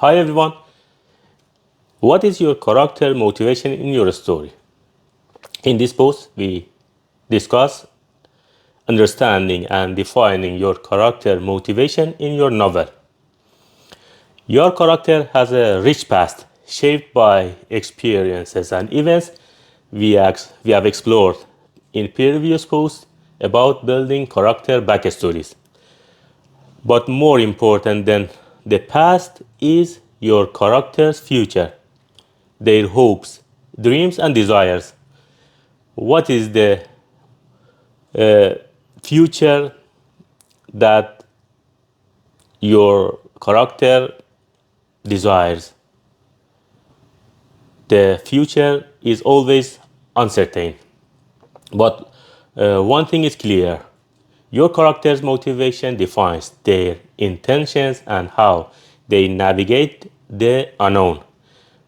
Hi everyone. What is your character motivation in your story? In this post, we discuss understanding and defining your character motivation in your novel. Your character has a rich past shaped by experiences and events we have explored in previous posts about building character backstories. But more important than the past is your character's future, their hopes, dreams, and desires. What is the future that your character desires? The future is always uncertain. But one thing is clear, your character's motivation defines their intentions and how they navigate the unknown.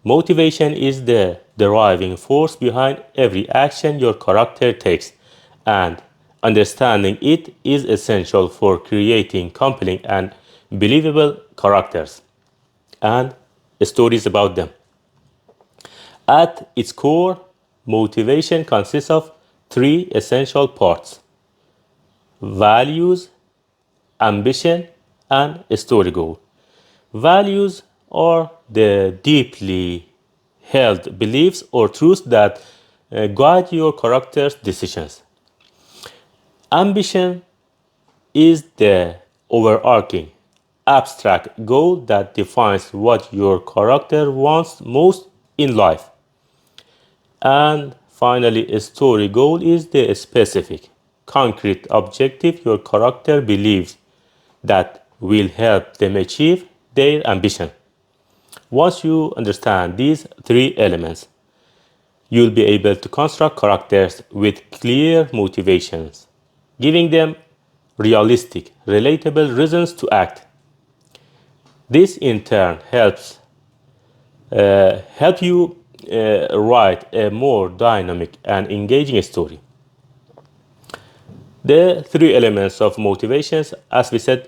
Motivation is the driving force behind every action your character takes, and understanding it is essential for creating compelling and believable characters and stories about them. At its core, motivation consists of three essential parts: values, ambition, and a story goal. Values are the deeply held beliefs or truths that guide your character's decisions. Ambition is the overarching, abstract goal that defines what your character wants most in life. And finally, a story goal is the specific, concrete objective your character believes that will help them achieve their ambition. Once you understand these three elements, you'll be able to construct characters with clear motivations, giving them realistic, relatable reasons to act. This in turn help you write a more dynamic and engaging story. The three elements of motivations, as we said,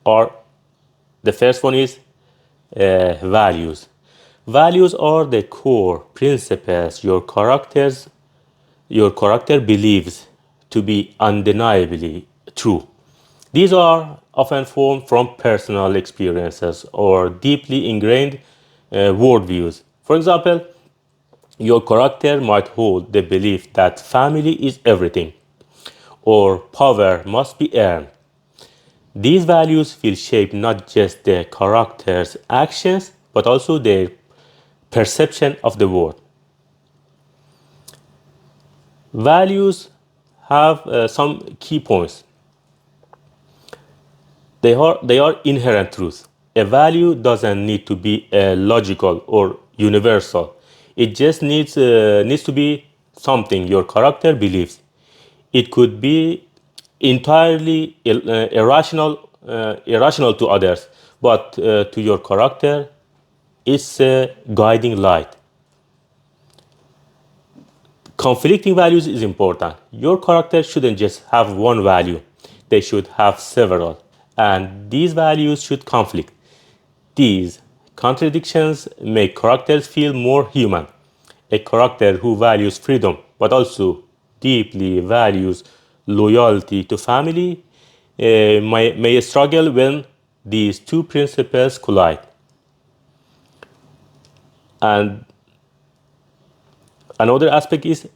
are: the first one is values. Values are the core principles your character believes to be undeniably true. These are often formed from personal experiences or deeply ingrained worldviews. For example, your character might hold the belief that family is everything or power must be earned. These values will shape not just the character's actions but also their perception of the world. Values have some key points. They are inherent truths. A value doesn't need to be logical or universal. It just needs to be something your character believes. It could be entirely irrational to others, but to your character, it's a guiding light. Conflicting values is important. Your character shouldn't just have one value, they should have several, and these values should conflict. These contradictions make characters feel more human. A character who values freedom but also deeply values loyalty to family may struggle when these two principles collide. And another aspect is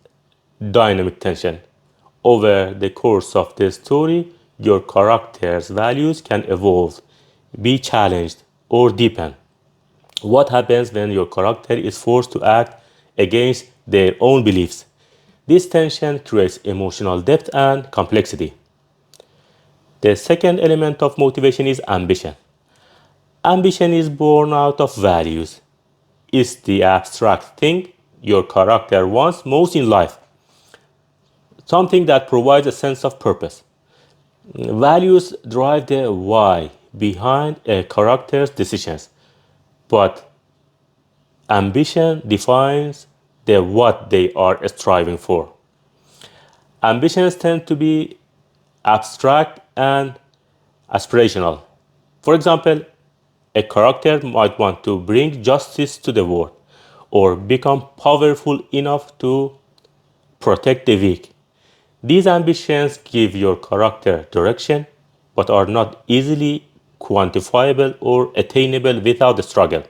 dynamic tension. Over the course of the story, your character's values can evolve, be challenged, or deepen. What happens when your character is forced to act against their own beliefs? This tension creates emotional depth and complexity. The second element of motivation is ambition. Ambition is born out of values. It's the abstract thing your character wants most in life, something that provides a sense of purpose. Values drive the why behind a character's decisions, but ambition defines the what they are striving for. Ambitions tend to be abstract and aspirational. For example, A character might want to bring justice to the world or become powerful enough to protect the weak. These ambitions give your character direction, but are not easily quantifiable or attainable without the struggle.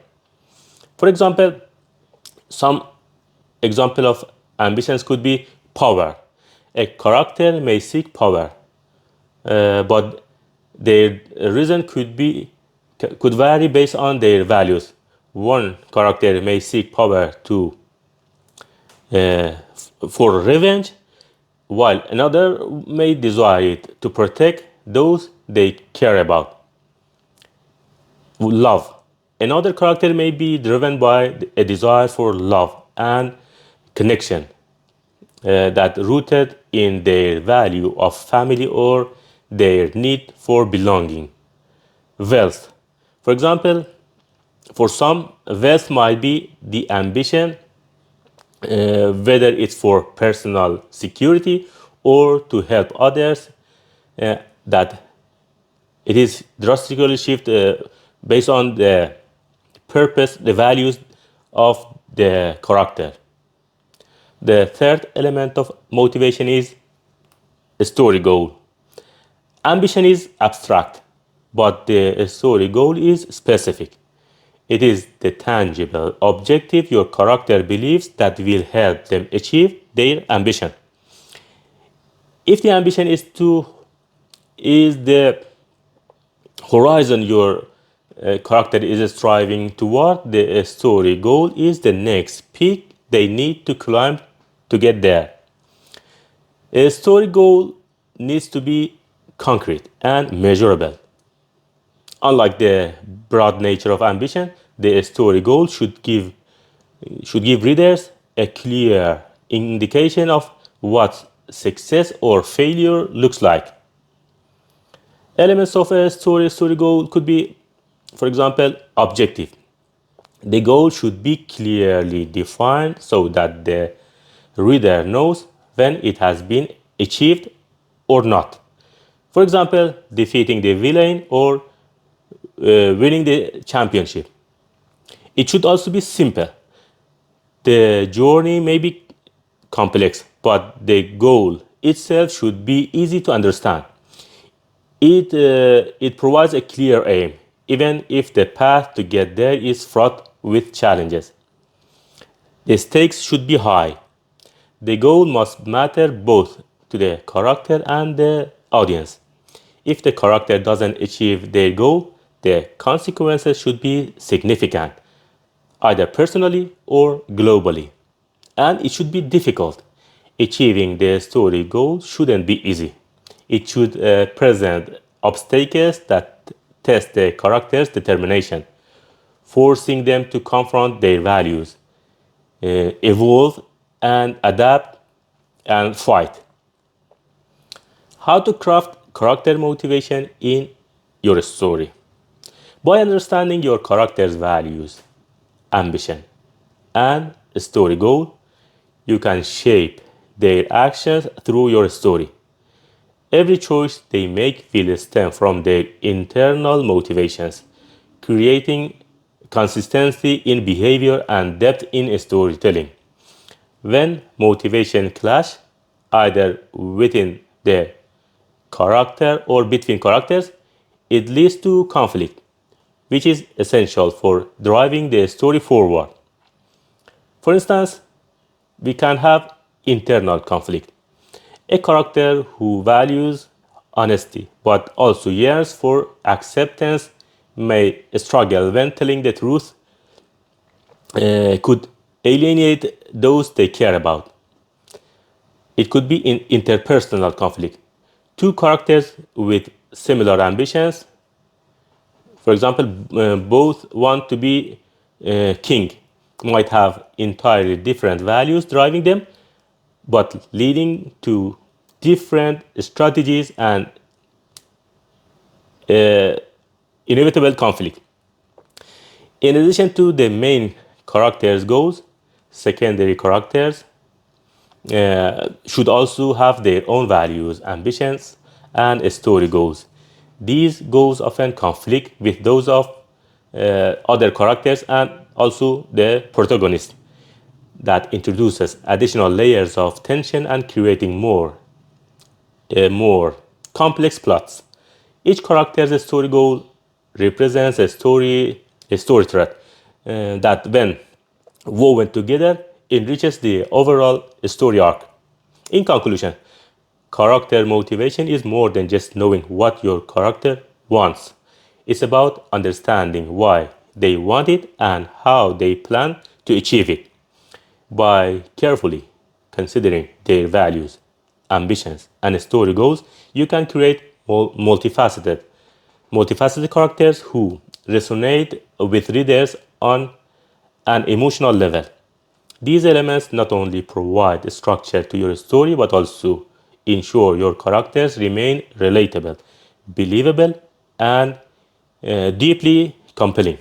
For example, some example of ambitions could be power. A character may seek power, but their reason could vary based on their values. One character may seek power for revenge, while another may desire it to protect those they care about. Love. Another character may be driven by a desire for love and connection that rooted in their value of family or their need for belonging. Wealth. For example, for some, wealth might be the ambition, whether it's for personal security or to help others, that it is drastically shift based on the purpose, the values of the character. The third element of motivation is a story goal. Ambition is abstract, but the story goal is specific. It is the tangible objective your character believes that will help them achieve their ambition. If the ambition is the horizon your character is striving toward, the story goal is the next peak they need to climb to get there. A story goal needs to be concrete and measurable. Unlike the broad nature of ambition, the story goal should give readers a clear indication of what success or failure looks like. Elements of a story goal could be, for example, objective. The goal should be clearly defined so that the reader knows when it has been achieved or not. For example, defeating the villain or winning the championship. It should also be simple. The journey may be complex, but the goal itself should be easy to understand. It provides a clear aim, even if the path to get there is fraught with challenges. The stakes should be high. The goal must matter both to the character and the audience. If the character doesn't achieve their goal, the consequences should be significant, either personally or globally. And it should be difficult. Achieving the story goal shouldn't be easy. It should present obstacles that test the character's determination, forcing them to confront their values, evolve and adapt and fight. How to craft character motivation in your story? By understanding your character's values, ambition, and story goal, you can shape their actions through your story. Every choice they make will stem from their internal motivations, creating consistency in behavior and depth in storytelling. When motivation clash, either within the character or between characters, it leads to conflict, which is essential for driving the story forward. For instance, we can have internal conflict. A character who values honesty but also yearns for acceptance may struggle when telling the truth could alienate those they care about. It could be in interpersonal conflict. Two characters with similar ambitions, for example, both want to be king, might have entirely different values driving them, but leading to different strategies and inevitable conflict. In addition to the main character's goals, secondary characters should also have their own values, ambitions, and story goals. These goals often conflict with those of other characters, and also the protagonist that introduces additional layers of tension and creating more complex plots. Each character's story goal represents a story thread that, when woven together, enriches the overall story arc. In conclusion, character motivation is more than just knowing what your character wants. It's about understanding why they want it and how they plan to achieve it. By carefully considering their values, ambitions, and story goals, you can create multifaceted characters who resonate with readers on an emotional level. These elements not only provide structure to your story but also ensure your characters remain relatable, believable, and deeply compelling.